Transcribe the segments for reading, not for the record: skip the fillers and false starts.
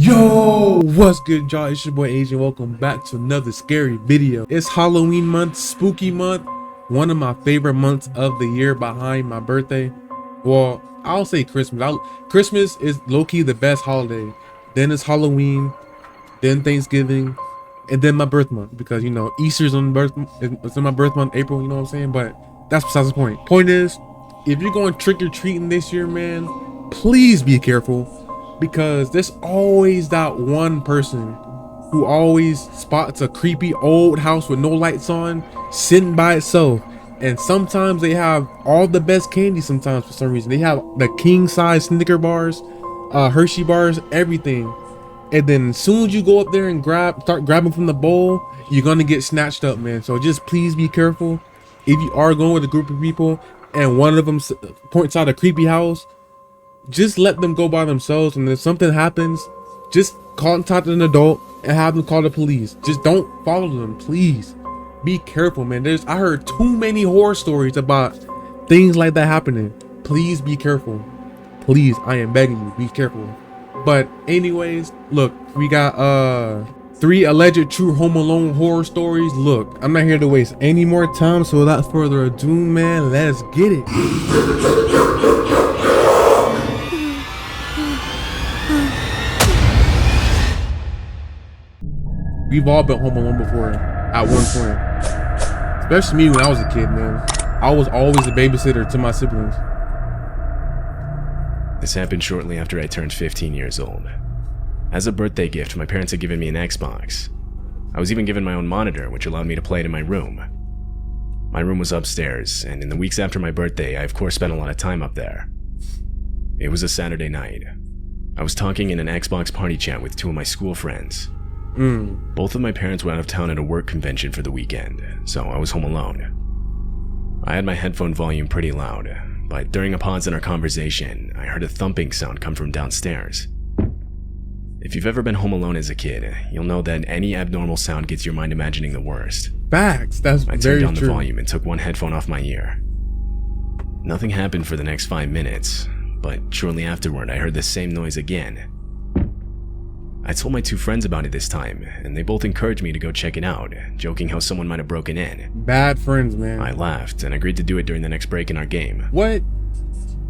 Yo, what's good, y'all? It's your boy Asian. Welcome back to another scary video. It's Halloween month, spooky month, one of my favorite months of the year behind my birthday. Well, I'll say Christmas. Christmas is low-key the best holiday. Then it's Halloween, then Thanksgiving, and then my birth month, because you know Easter's on it's in my birth month, April. You know what I'm saying? But that's besides the point. Point is, if you're going trick-or-treating this year, man, please be careful. Because there's always that one person who always spots a creepy old house with no lights on, sitting by itself. And sometimes they have all the best candy. Sometimes for some reason they have the king size Snicker bars, Hershey bars, everything. And then as soon as you go up there and start grabbing from the bowl, you're gonna get snatched up, man. So just please be careful. If you are going with a group of people and one of them points out a creepy house, just let them go by themselves, and if something happens, just contact an adult and have them call the police. Just don't follow them, please. Be careful, man. I heard too many horror stories about things like that happening. Please be careful. Please, I am begging you, be careful. But anyways, look, we got 3 alleged true Home Alone horror stories. Look, I'm not here to waste any more time, so without further ado, man, let's get it. We've all been home alone before at one point. Especially me when I was a kid, man. I was always a babysitter to my siblings. This happened shortly after I turned 15 years old. As a birthday gift, my parents had given me an Xbox. I was even given my own monitor, which allowed me to play it in my room. My room was upstairs, and in the weeks after my birthday, I of course spent a lot of time up there. It was a Saturday night. I was talking in an Xbox party chat with 2 of my school friends. Both of my parents were out of town at a work convention for the weekend, so I was home alone. I had my headphone volume pretty loud, but during a pause in our conversation, I heard a thumping sound come from downstairs. If you've ever been home alone as a kid, you'll know that any abnormal sound gets your mind imagining the worst. Facts, that's very true. I turned down the volume and took one headphone off my ear. Nothing happened for the next 5 minutes, but shortly afterward I heard the same noise again. I told my 2 friends about it this time, and they both encouraged me to go check it out, joking how someone might have broken in. Bad friends, man. I laughed and agreed to do it during the next break in our game. What?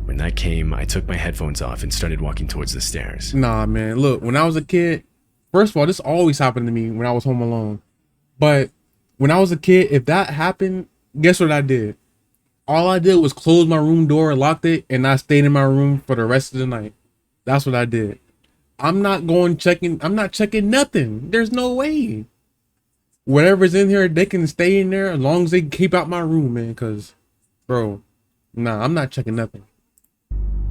When that came, I took my headphones off and started walking towards the stairs. Nah, man. Look, when I was a kid, first of all, this always happened to me when I was home alone. But when I was a kid, if that happened, guess what I did? All I did was close my room door, locked it, and I stayed in my room for the rest of the night. That's what I did. I'm not checking nothing. There's no way. Whatever's in here, they can stay in there as long as they keep out my room, man. Cause, bro, nah, I'm not checking nothing.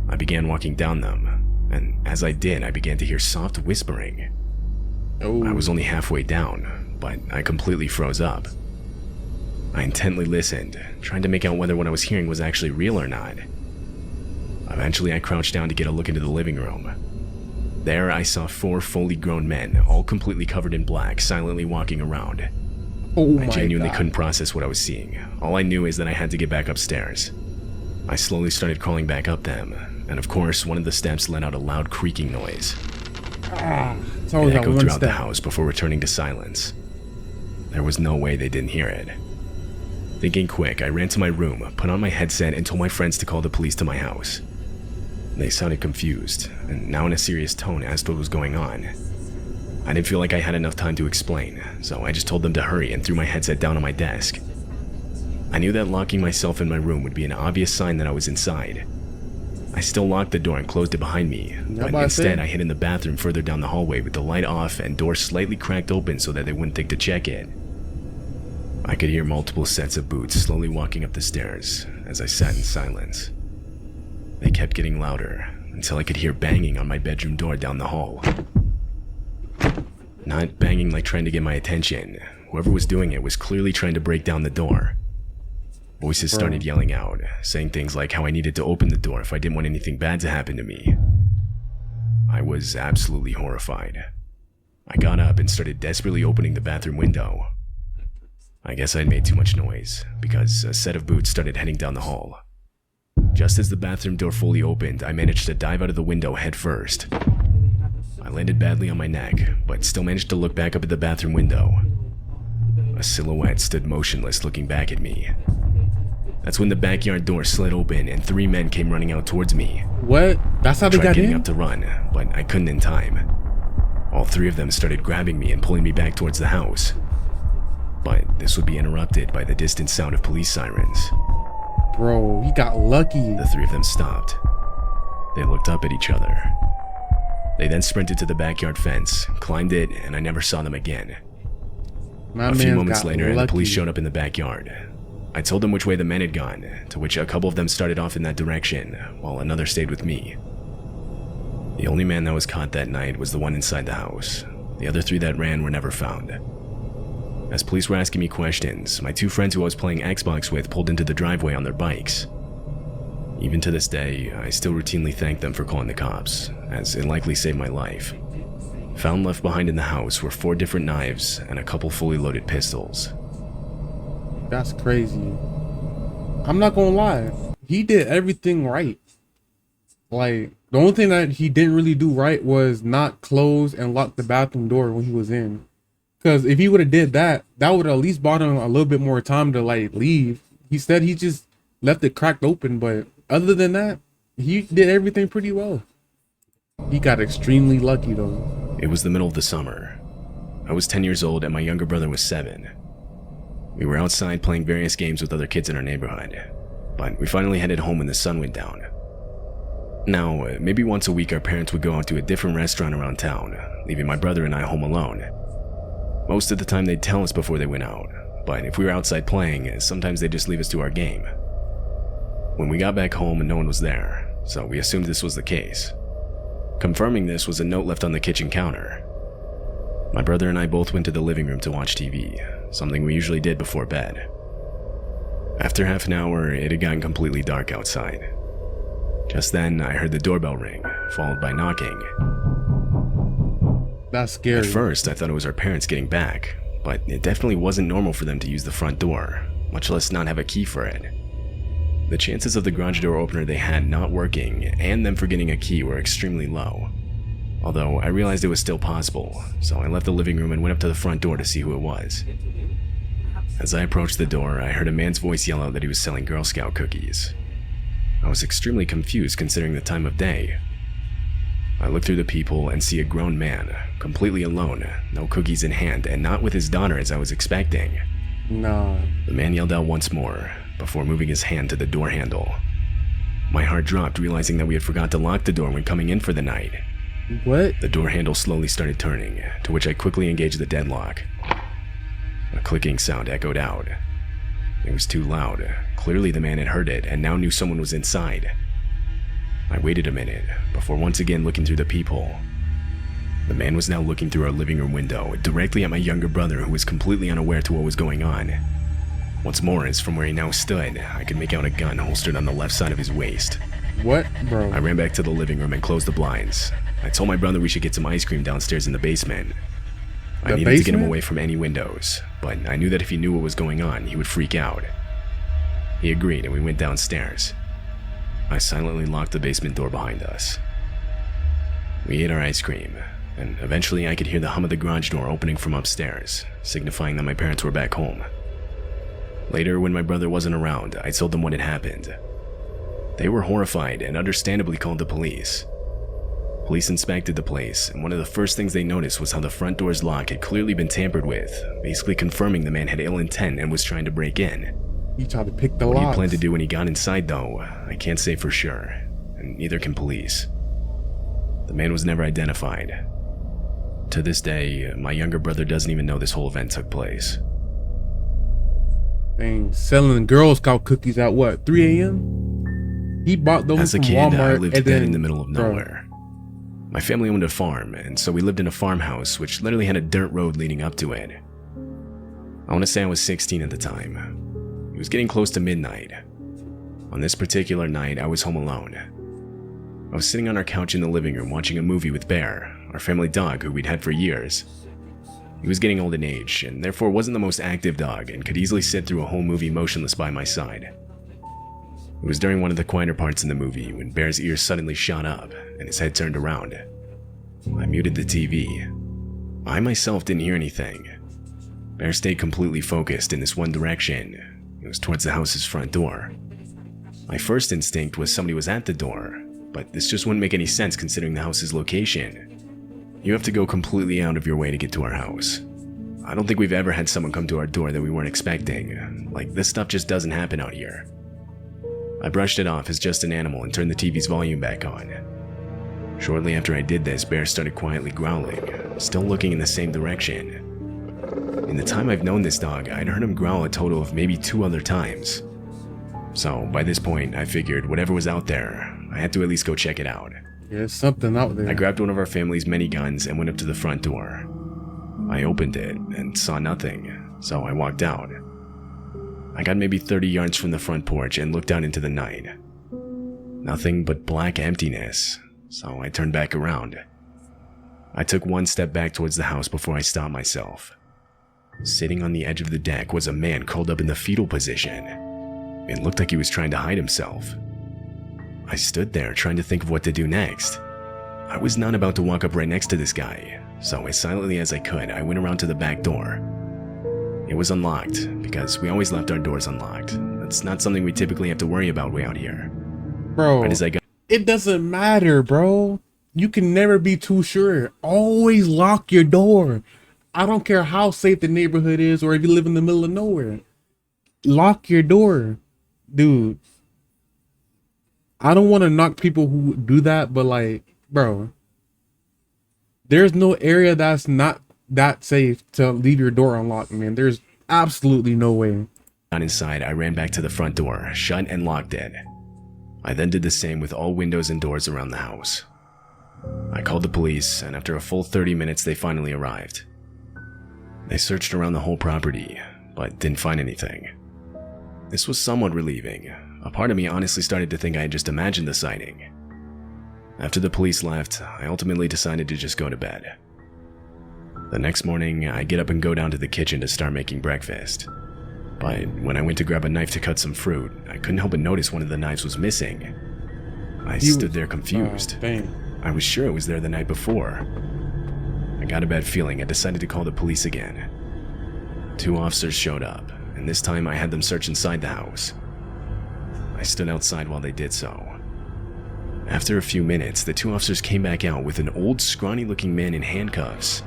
I began walking down them, and as I did, I began to hear soft whispering. Oh. I was only halfway down, but I completely froze up. I intently listened, trying to make out whether what I was hearing was actually real or not. Eventually, I crouched down to get a look into the living room. There, I saw 4 fully grown men, all completely covered in black, silently walking around. Oh, I genuinely couldn't process what I was seeing. All I knew is that I had to get back upstairs. I slowly started crawling back up them, and of course, one of the steps let out a loud creaking noise. It echoed throughout the house before returning to silence. There was no way they didn't hear it. Thinking quick, I ran to my room, put on my headset, and told my friends to call the police to my house. They sounded confused, and now in a serious tone asked what was going on. I didn't feel like I had enough time to explain, so I just told them to hurry and threw my headset down on my desk. I knew that locking myself in my room would be an obvious sign that I was inside. I still locked the door and closed it behind me, but instead I hid in the bathroom further down the hallway with the light off and door slightly cracked open so that they wouldn't think to check it. I could hear multiple sets of boots slowly walking up the stairs as I sat in silence. They kept getting louder until I could hear banging on my bedroom door down the hall. Not banging like trying to get my attention. Whoever was doing it was clearly trying to break down the door. Voices started yelling out, saying things like how I needed to open the door if I didn't want anything bad to happen to me. I was absolutely horrified. I got up and started desperately opening the bathroom window. I guess I'd made too much noise, because a set of boots started heading down the hall. Just as the bathroom door fully opened, I managed to dive out of the window head first. I landed badly on my neck, but still managed to look back up at the bathroom window. A silhouette stood motionless looking back at me. That's when the backyard door slid open and 3 men came running out towards me. What? That's how they Tried got getting in? up to run, but I couldn't in time. All 3 of them started grabbing me and pulling me back towards the house. But this would be interrupted by the distant sound of police sirens. Bro, he got lucky. The 3 of them stopped. They looked up at each other. They then sprinted to the backyard fence, climbed it, and I never saw them again. My A few man moments got later, the lucky. police showed up in the backyard. I told them which way the men had gone, to which a couple of them started off in that direction, while another stayed with me. The only man that was caught that night was the one inside the house. The other 3 that ran were never found. As police were asking me questions, my 2 friends who I was playing Xbox with pulled into the driveway on their bikes. Even to this day, I still routinely thank them for calling the cops, as it likely saved my life. Found left behind in the house were 4 different knives and a couple fully loaded pistols. That's crazy. I'm not gonna lie. He did everything right. Like, the only thing that he didn't really do right was not close and lock the bathroom door when he was in. Because if he would have did that, that would at least bought him a little bit more time to like leave. Instead, he just left it cracked open. But other than that, he did everything pretty well. He got extremely lucky though. It was the middle of the summer. I was 10 years old and my younger brother was 7. We were outside playing various games with other kids in our neighborhood, but we finally headed home when the sun went down. Now, maybe once a week our parents would go out to a different restaurant around town, leaving my brother and I home alone. Most of the time they'd tell us before they went out, but if we were outside playing, sometimes they'd just leave us to our game. When we got back home, no one was there, so we assumed this was the case. Confirming this was a note left on the kitchen counter. My brother and I both went to the living room to watch TV, something we usually did before bed. After half an hour, it had gotten completely dark outside. Just then, I heard the doorbell ring, followed by knocking. That's scary. At first, I thought it was our parents getting back, but it definitely wasn't normal for them to use the front door, much less not have a key for it. The chances of the garage door opener they had not working and them forgetting a key were extremely low. Although I realized it was still possible, so I left the living room and went up to the front door to see who it was. As I approached the door, I heard a man's voice yell out that he was selling Girl Scout cookies. I was extremely confused considering the time of day. I look through the people and see a grown man, completely alone, no cookies in hand, and not with his daughter as I was expecting. Nah. The man yelled out once more, before moving his hand to the door handle. My heart dropped, realizing that we had forgot to lock the door when coming in for the night. What? The door handle slowly started turning, to which I quickly engaged the deadlock. A clicking sound echoed out. It was too loud. Clearly the man had heard it and now knew someone was inside. I waited a minute, before once again looking through the peephole. The man was now looking through our living room window, directly at my younger brother who was completely unaware to what was going on. What's more is, from where he now stood, I could make out a gun holstered on the left side of his waist. What, bro? I ran back to the living room and closed the blinds. I told my brother we should get some ice cream downstairs in the basement. I needed to get him away from any windows, but I knew that if he knew what was going on, he would freak out. He agreed and we went downstairs. I silently locked the basement door behind us. We ate our ice cream, and eventually I could hear the hum of the garage door opening from upstairs, signifying that my parents were back home. Later, when my brother wasn't around, I told them what had happened. They were horrified and understandably called the police. Police inspected the place, and one of the first things they noticed was how the front door's lock had clearly been tampered with, basically confirming the man had ill intent and was trying to break in. He tried to pick the What locks. he planned to do when he got inside, though, I can't say for sure, and neither can police. The man was never identified. To this day, my younger brother doesn't even know this whole event took place. Dang, selling Girl Scout cookies at what, 3 a.m.? He bought those As a from kid, Walmart. I lived and dead then, in the middle of nowhere. My family owned a farm, and so we lived in a farmhouse which literally had a dirt road leading up to it. I want to say I was 16 at the time. It was getting close to midnight. On this particular night, I was home alone. I was sitting on our couch in the living room watching a movie with Bear, our family dog who we'd had for years. He was getting old in age, and therefore wasn't the most active dog and could easily sit through a whole movie motionless by my side. It was during one of the quieter parts in the movie when Bear's ears suddenly shot up and his head turned around. I muted the TV. I myself didn't hear anything. Bear stayed completely focused in this one direction. It was towards the house's front door. My first instinct was somebody was at the door, but this just wouldn't make any sense considering the house's location. You have to go completely out of your way to get to our house. I don't think we've ever had someone come to our door that we weren't expecting. Like, this stuff just doesn't happen out here. I brushed it off as just an animal and turned the TV's volume back on. Shortly after I did this, Bear started quietly growling, still looking in the same direction. In the time I've known this dog, I'd heard him growl a total of maybe 2 other times. So by this point, I figured whatever was out there, I had to at least go check it out. There's something out there. I grabbed one of our family's mini guns and went up to the front door. I opened it and saw nothing, so I walked out. I got maybe 30 yards from the front porch and looked out into the night. Nothing but black emptiness, so I turned back around. I took one step back towards the house before I stopped myself. Sitting on the edge of the deck was a man curled up in the fetal position. It looked like he was trying to hide himself. I stood there trying to think of what to do next. I was not about to walk up right next to this guy, so as silently as I could, I went around to the back door. It was unlocked, because we always left our doors unlocked. That's not something we typically have to worry about way out here. Bro, Right as I got it doesn't matter, bro. You can never be too sure. Always lock your door. I don't care how safe the neighborhood is or if you live in the middle of nowhere. Lock your door. Dude, I don't want to knock people who do that, but like, bro, there's no area that's not that safe to leave your door unlocked, man. There's absolutely no way. inside, I ran back to the front door, shut and locked it. I then did the same with all windows and doors around the house. I called the police, and after a full 30 minutes, they finally arrived. They searched around the whole property, but didn't find anything. This was somewhat relieving. A part of me honestly started to think I had just imagined the sighting. After the police left, I ultimately decided to just go to bed. The next morning, I get up and go down to the kitchen to start making breakfast. But when I went to grab a knife to cut some fruit, I couldn't help but notice one of the knives was missing. I stood there confused. Dang. I was sure it was there the night before. I got a bad feeling and decided to call the police again. 2 officers showed up, and this time I had them search inside the house. I stood outside while they did so. After a few minutes, the 2 officers came back out with an old, scrawny-looking man in handcuffs.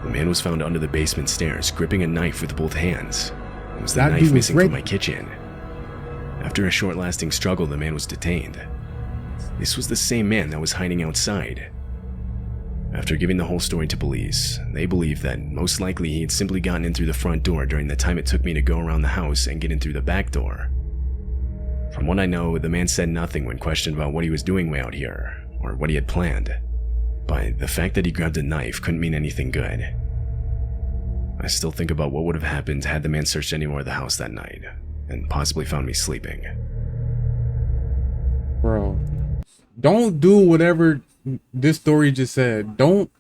The man was found under the basement stairs, gripping a knife with both hands. It was the That knife dude was missing from ready. my kitchen. After a short-lasting struggle, the man was detained. This was the same man that was hiding outside. After giving the whole story to police, they believed that most likely he had simply gotten in through the front door during the time it took me to go around the house and get in through the back door. From what I know, the man said nothing when questioned about what he was doing way out here, or what he had planned. But the fact that he grabbed a knife couldn't mean anything good. I still think about what would have happened had the man searched any more of the house that night, and possibly found me sleeping. Bro, don't do whatever this story just said. Don't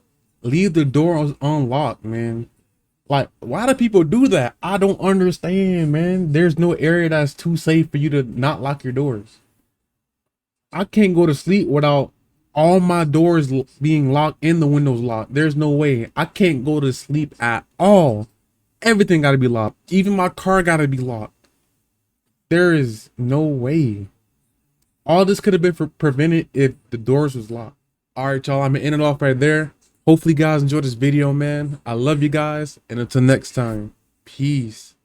leave the door unlocked, man. Like, why do people do that? I don't understand, man. There's no area that's too safe for you to not lock your doors. I can't go to sleep without all my doors being locked and the windows locked. There's no way. I can't go to sleep at all. Everything got to be locked. Even my car got to be locked. There is no way. All this could have been prevented if the doors was locked. All right, y'all. I'm going to end it off right there. Hopefully you guys enjoyed this video, man. I love you guys. And until next time, peace.